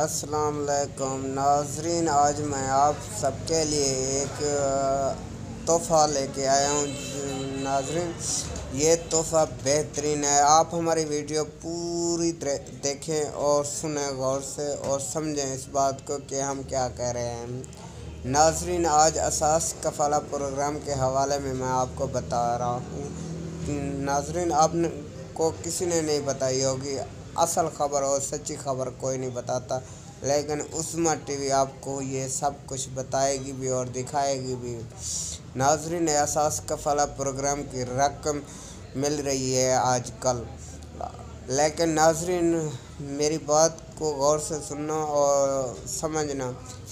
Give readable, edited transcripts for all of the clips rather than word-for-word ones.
अस्सलाम वालेकुम नाज़रीन, आज मैं आप सबके लिए एक तोहफ़ा लेके आया हूँ। नाज़रीन, ये तोहफ़ा बेहतरीन है। आप हमारी वीडियो पूरी देखें और सुनें गौर से और समझें इस बात को कि हम क्या कह रहे हैं। नाज़रीन, आज असास कफ़ाला प्रोग्राम के हवाले में मैं आपको बता रहा हूँ। नाज़रीन, आपको किसी ने नहीं बताई होगी असल ख़बर और सच्ची ख़बर कोई नहीं बताता, लेकिन उस्मा टीवी आपको ये सब कुछ बताएगी भी और दिखाएगी भी। नाज़रीन, असास कफ़ाला प्रोग्राम की रकम मिल रही है आजकल, लेकिन नाज़रीन मेरी बात को गौर से सुनना और समझना।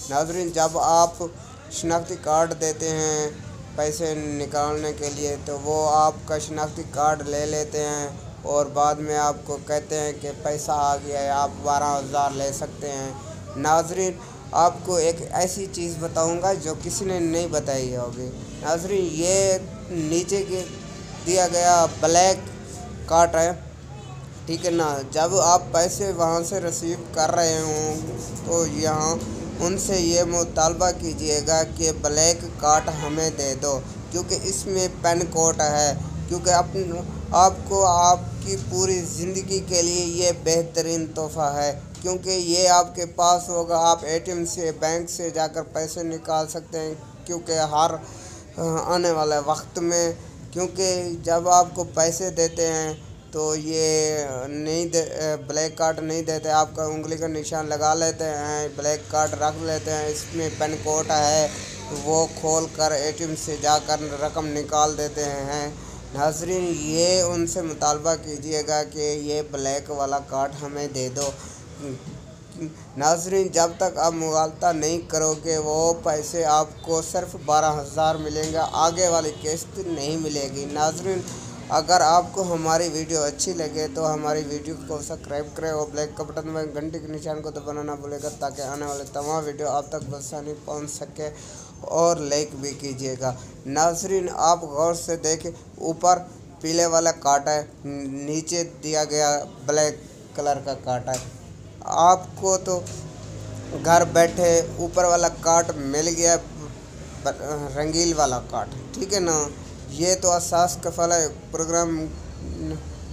नाज़रीन, जब आप शनाख्ती कार्ड देते हैं पैसे निकालने के लिए, तो वो आपका शनाख्ती कार्ड ले लेते हैं और बाद में आपको कहते हैं कि पैसा आ गया है, आप 12,000 ले सकते हैं। नाज़रीन, आपको एक ऐसी चीज़ बताऊंगा जो किसी ने नहीं बताई होगी। नाज़रीन, ये नीचे के दिया गया ब्लैक कार्ड है, ठीक है ना। जब आप पैसे वहाँ से रिसीव कर रहे हों तो यहाँ उनसे ये मुतालबा कीजिएगा कि ब्लैक कार्ड हमें दे दो, क्योंकि इसमें पेन कोड है। क्योंकि आपको आपकी पूरी ज़िंदगी के लिए ये बेहतरीन तोहफ़ा है, क्योंकि ये आपके पास होगा। आप एटीएम से बैंक से जाकर पैसे निकाल सकते हैं, क्योंकि हर आने वाले वक्त में, क्योंकि जब आपको पैसे देते हैं तो ये ब्लैक कार्ड नहीं देते, आपका उंगली का निशान लगा लेते हैं, ब्लैक कार्ड रख लेते हैं, इसमें पेन कोड है, वो खोल कर एटीएम से जाकर रकम निकाल देते हैं। नाज़रीन, ये उनसे मुतालबा कीजिएगा कि ये ब्लैक वाला कार्ड हमें दे दो। नाज़रीन, जब तक आप मुगालता नहीं करोगे वो पैसे आपको सिर्फ 12,000 मिलेंगे, आगे वाली किस्त नहीं मिलेगी। नाज़रीन, अगर आपको हमारी वीडियो अच्छी लगे तो हमारी वीडियो को सब्सक्राइब करें और ब्लैक का बटन में घंटे के निशान को दबाना ना भूलेगा, ताकि आने वाले तमाम वीडियो आप तक बसानी पहुंच सके, और लाइक भी कीजिएगा। नाज़रीन, आप गौर से देखें, ऊपर पीले वाला कार्ड है, नीचे दिया गया ब्लैक कलर का कार्ड है। आपको तो घर बैठे ऊपर वाला कार्ड मिल गया, रंगील वाला कार्ड, ठीक है ना। ये तो असास कफ़ाला प्रोग्राम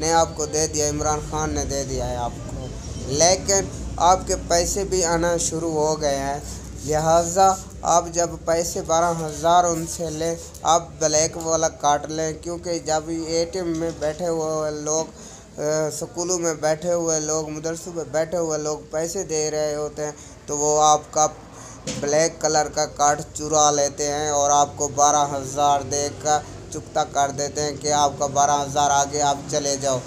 ने आपको दे दिया, इमरान खान ने दे दिया है आपको, लेकिन आपके पैसे भी आना शुरू हो गए हैं। लिहाजा आप जब पैसे 12,000 उनसे लें, आप ब्लैक वाला कार्ड लें, क्योंकि जब एटीएम में बैठे हुए लोग, स्कूलों में बैठे हुए लोग, मदरसों में बैठे हुए लोग पैसे दे रहे होते हैं, तो वो आपका ब्लैक कलर का कार्ड चुरा लेते हैं और आपको 12,000 देकर चुकता कर देते हैं कि आपका 12,000 आगे, आप चले जाओ।